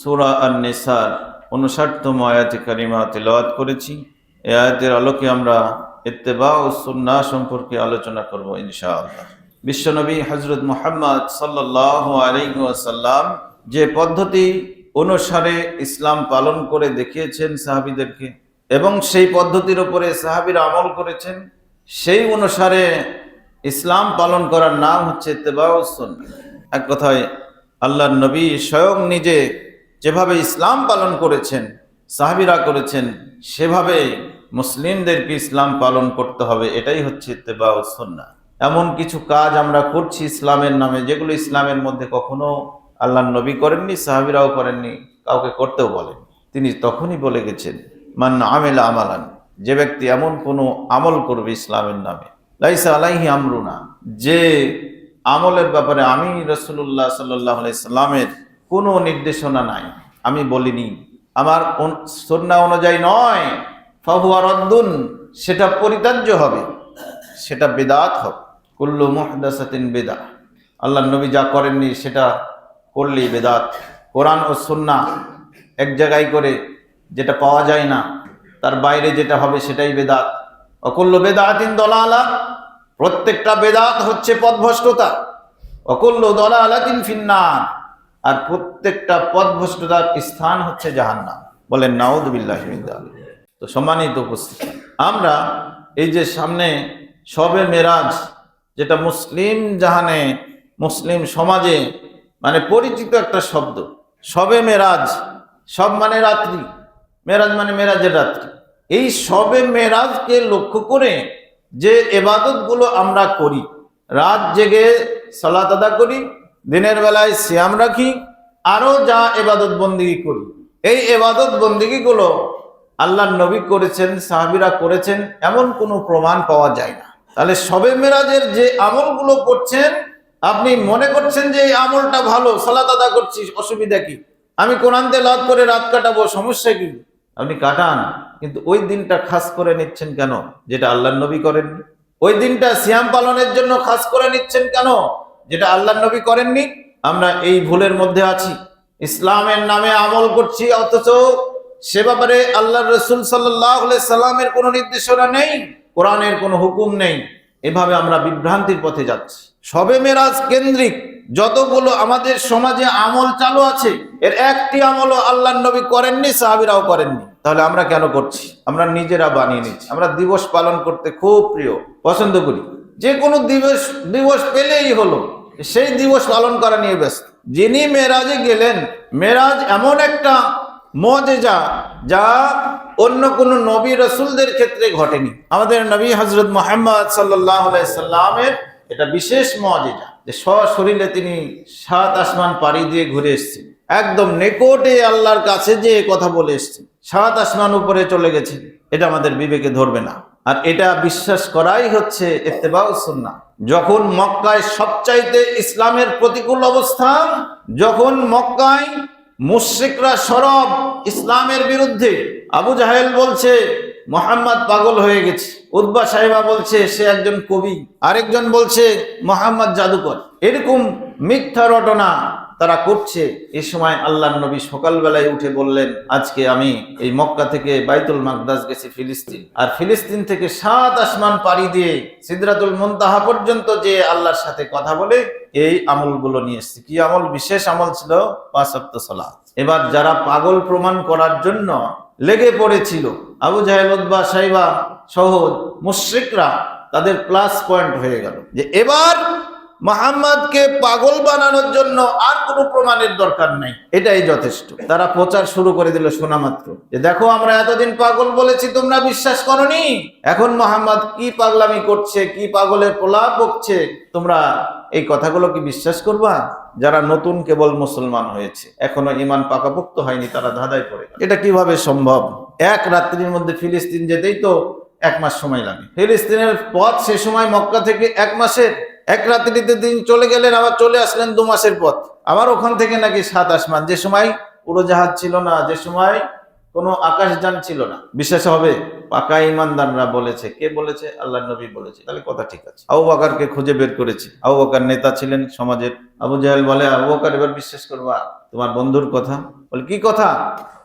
সূরা আন-নিসার ৫৯তম আয়াতে কারিমা তিলাওয়াত করেছি। এই আয়াতের আলোকে আমরা ইত্তেবা ও সুন্নাহ সম্পর্কে আলোচনা করব ইনশাআল্লাহ। বিশ্বনবী হযরত মুহাম্মদ সাল্লাল্লাহু আলাইহি ওয়াসাল্লাম যে পদ্ধতি অনুসারে ইসলাম পালন করে দেখিয়েছেন সাহাবীদেরকে, এবং সেই পদ্ধতির উপরে সাহাবীরা আমল করেছেন, সেই অনুসারে ইসলাম পালন করার নাম হচ্ছে ইত্তেবা ও সুন্নাহ। এক কথায় আল্লাহর নবী স্বয়ং নিজে যেভাবে ইসলাম পালন করেছেন, সাহাবীরা করেছেন, সেভাবে মুসলিমদেরকে ইসলাম পালন করতে হবে। এটাই হচ্ছে ইত্তেবা ও সুন্নাহ। এমন কিছু কাজ আমরা করছি ইসলামের নামে, যেগুলো ইসলামের মধ্যে কখনো আল্লাহর নবী করেননি, সাহাবীরাও করেননি, কাউকে করতেও বলেন। তিনি তখনই বলে গেছেন, মান আমিলা আমালান, যে ব্যক্তি এমন কোনো আমল করবে ইসলামের নামে, লাইসা আলাইহি আমরুনা, যে আমলের ব্যাপারে আমি রাসূলুল্লাহ সাল্লাল্লাহু আলাইহি সাল্লামের কোনো নির্দেশনা নাই, আমি বলিনি, আমার সুন্নাহ অনুযায়ী নয়, ফাহুয়া রাদ্দুন, সেটা পরিত্যাজ্য হবে, সেটা বিদআত হবে। কুল্লু মুহদাসাতিন বিদআহ, আল্লাহর নবী যা করেননি সেটা করলেই বিদআত। কোরআন ও সুন্নাহ এক জায়গায় করে যেটা পাওয়া যায় না, তার বাইরে যেটা হবে সেটাই বিদআত। ওয়া কুল্লু বিদআতিন দালালাহ, প্রত্যেকটা বিদআত হচ্ছে পথভ্রষ্টতা। ওয়া কুল্লু দালালাতিন ফিন্নার, আর প্রত্যেকটা পথভ্রষ্টতার স্থান হচ্ছে জাহান্নাম। বলেন নাউযুবিল্লাহি মিন যালিক। তো সম্মানিত উপস্থিতি, আমরা এই যে সামনে শবে মেরাজ, যেটা মুসলিম জাহানে, মুসলিম সমাজে মানে পরিচিত একটা শব্দ, শবে মেরাজ, সব মানে রাত্রি, মেরাজ মানে মেরাজের রাত্রি। এই শবে মেরাজকে লক্ষ্য করে যে ইবাদতগুলো আমরা করি, রাত জেগে সালাত আদা করি, দিনের বেলায় সিয়াম রাখি, আরো যা ইবাদত বন্দেগী করি, এই ইবাদত বন্দেগীগুলো আল্লাহর নবী করেছেন, সাহাবীরা করেছেন, এমন কোনো প্রমাণ পাওয়া যায় না। তাহলে শবে মেরাজের যে আমলগুলো করছেন, আপনি মনে করছেন যে এই আমলটা ভালো, সালাত আদা করছি, অসুবিধা কি, আমি কোরআন তেলাওয়াত করে রাত কাটাবো, সমস্যা কি? আপনি কাটান, কিন্তু ওই দিনটা খাস করে নিচ্ছেন কেন, যেটা আল্লাহর নবী করেননি? ওই দিনটা সিয়াম পালনের জন্য খাস করে নিচ্ছেন কেন, যেটা আল্লাহর নবী করেননি? আমরা এই ভুলের মধ্যে আছি। ইসলামের নামে আমল করছি, অথচ সে ব্যাপারে আল্লাহর রাসূল সাল্লাল্লাহু আলাইহি সাল্লামের কোনো নির্দেশনা নেই, কোরআনের কোনো হুকুম নেই। এভাবে আমরা বিভ্রান্তির পথে যাচ্ছি। শবে মেরাজ কেন্দ্রিক যতগুলো আমাদের সমাজে আমল চালু আছে, এর একটি আমলও আল্লাহর নবী করেননি, সাহাবীরাও করেননি। তাহলে আমরা কেন করছি? আমরা নিজেরা বানিয়ে নিচ্ছি। আমরা দিবস পালন করতে খুব প্রিয়, পছন্দ করি, যে কোনো দিবস পেলেই হলো, সেই দিবস পালন করা নিয়ে ব্যস্ত। যিনি মেরাজে গেলেন, মেরাজ এমন একটা মুজিজা যা অন্য কোন নবী রাসূলদের ক্ষেত্রে ঘটেনি। আমাদের নবী হযরত মুহাম্মদ সাল্লাল্লাহু আলাইহি সাল্লামের এটা বিশেষ মুজিজা যে সশরীরে তিনি ৭ আসমান পাড়ি দিয়ে ঘুরে এসেছেন, একদম নিকটে আল্লাহর কাছে যে কথা বলে এসেছেন, ৭ আসমান উপরে চলে গেছেন। এটা আমাদের বিবেকে ধরবে না, আর এটা বিশ্বাস করাই হচ্ছে ইত্তেবা ও সুন্নাহ। যখন মক্কায় সবচাইতে ইসলামের প্রতিকূল অবস্থান, যখন মক্কায় মুশরিকরা সরব ইসলামের বিরুদ্ধে, আবু জাহেল বলছে মুহাম্মদ পাগল হয়ে গেছে, উতবা সাহেবা বলছে সে একজন কবি, আরেকজন বলছে মুহাম্মদ জাদুকর, এরকম মিথ্যা রটনা তারা করছে। এই সময় আল্লাহর নবী সকালবেলায় উঠে বললেন, আজকে আমি এই মক্কা থেকে বাইতুল মাকদাস গেছি ফিলিস্তিন, আর ফিলিস্তিন থেকে ৭ আসমান পাড়ি দিয়ে সিদরাতুল মুনতাহা পর্যন্ত যে আল্লাহর সাথে কথা বলে এই আমলগুলো নিয়ে এসেছি। কি আমল? বিশেষ আমল ছিল ৫ ওয়াক্ত সালাত। এবার যারা পাগল প্রমাণ করার জন্য লেগে পড়েছিল, আবু জাহেল, উতবা সাইবা সহ মুশরিকরা, তাদের প্লাস পয়েন্ট হয়ে গেল যে এবার মুহাম্মদকে পাগল বানানোর জন্য আর কোনো প্রমাণের দরকার নাই, এটাই যথেষ্ট। তারা প্রচার শুরু করে দিল শোনা মাত্র, যে দেখো আমরা এতদিন পাগল বলেছি, তোমরা বিশ্বাস করনি, এখন মুহাম্মদ কি পাগলামি করছে, কি পাগলের প্রলাপ বকছে, তোমরা এই কথাগুলো কি বিশ্বাস করবা? যারা নতুন কেবল মুসলমান হয়েছে, এখনো ঈমান পাকাপোক্ত হয়নি, তারা ধাঁধায় পড়ে। এটা কিভাবে সম্ভব? এক রাত্রির মধ্যে ফিলিস্তিন যেতেই তো 1 মাস সময় লাগে। ফিলিস্তিনের পথ সে সময় মক্কা থেকে 1 মাসের, এক রাত্রিতে দিন চলে গেলেন, আবার চলে আসলেন 2 মাসের পথ। আবার ওখান থেকে নাকি 7 আসমান, যে সময় উড়োজাহাজ ছিল না, যে সময় কোনো আকাশযান ছিল না। বিশ্বাস হবে? পাকা ইমানদাররা বলেছে। কে বলেছে? আল্লাহর নবী বলেছে। তাহলে কথা ঠিক আছে। আবু বকরকে খুঁজে বের করেছে। আবু বকর নেতা ছিলেন সমাজের। আবু জাহেল বলে, আবু বকর এবার বিশ্বাস করবা তোমার বন্ধুর কথা? বলে কি কথা?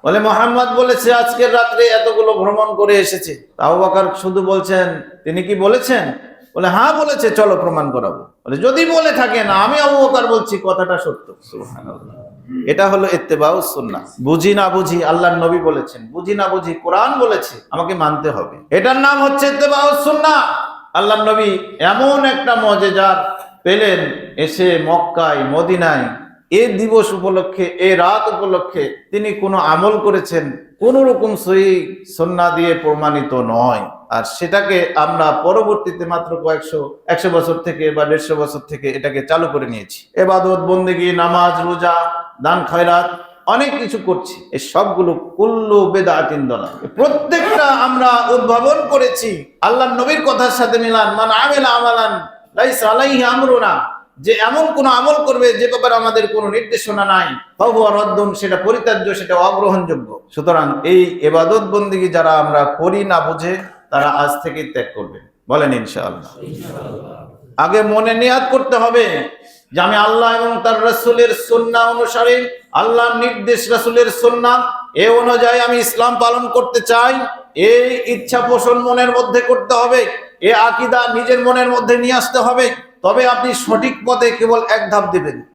বলে মুহাম্মদ বলেছে আজকের রাত্রে এতগুলো ভ্রমণ করে এসেছে। আবু বকর শুধু বলছেন তিনি কি বলেছেন? বলে হ্যাঁ বলেছে, চলো প্রমাণ করাবো। বলে যদি বলে থাকে না, আমি আবু বকর বলছি কথাটা সত্য। সুবহানাল্লাহ। এটা হলো ইত্তেবাউস সুন্নাহ। বুঝি না বুঝি আল্লাহর নবী বলেছেন, বুঝি না বুঝি কোরআন বলেছে, আমাকে মানতে হবে। এটার নাম হচ্ছে ইত্তেবাউস সুন্নাহ। আল্লাহর নবী এমন একটা মুজিজা পেলেন এসে মক্কায় মদিনায়, এই দিবস উপলক্ষে, এই রাত উপলক্ষে তিনি কোনো আমল করেছেন, কোন রকম সহি সুন্নাহ দিয়ে প্রমাণিত নয়। আর সেটাকে আমরা পরবর্তীতে মাত্র একশো বছর থেকে বা 150 বছর থেকে এটাকে চালু করে নিয়েছি। ইবাদত, বন্দেগী, নামাজ, রোজা, দান খয়রাত অনেক কিছু করছি। এই সবগুলো কুল্লু বিদআতিন দালাল। প্রত্যেকটা আমরা উদ্ভাবন করেছি আল্লাহর নবীর কথার সাথে মিলান। মান আমিলা আমালান লাইসা আলাইহি আমরুনা, যে এমন কোন আমল করবে যে ব্যাপারে আমাদের কোনো নির্দেশনা নাই, ফাহুয়া রাদ্দুন, সেটা পরিত্যাজ্য, সেটা অগ্রহণযোগ্য। সুতরাং এই ইবাদত বন্দেগী যারা আমরা করি না বুঝে, তারা আজ থেকেই ত্যাগ করবে। বলেন ইনশাআল্লাহ। আগে মনে নিয়াত করতে হবে যে আমি আল্লাহ এবং তার রাসূলের সুন্নাহ অনুসারে, আল্লাহর নির্দেশ, রাসূলের সুন্নাহ এ অনুযায়ী আমি ইসলাম পালন করতে চাই। এই ইচ্ছা পোষণ মনের মধ্যে করতে হবে, এই আকীদা নিজের মনের মধ্যে নিয়ে আসতে হবে। তবে আপনি সঠিক পথে কেবল এক ধাপ দিবেন।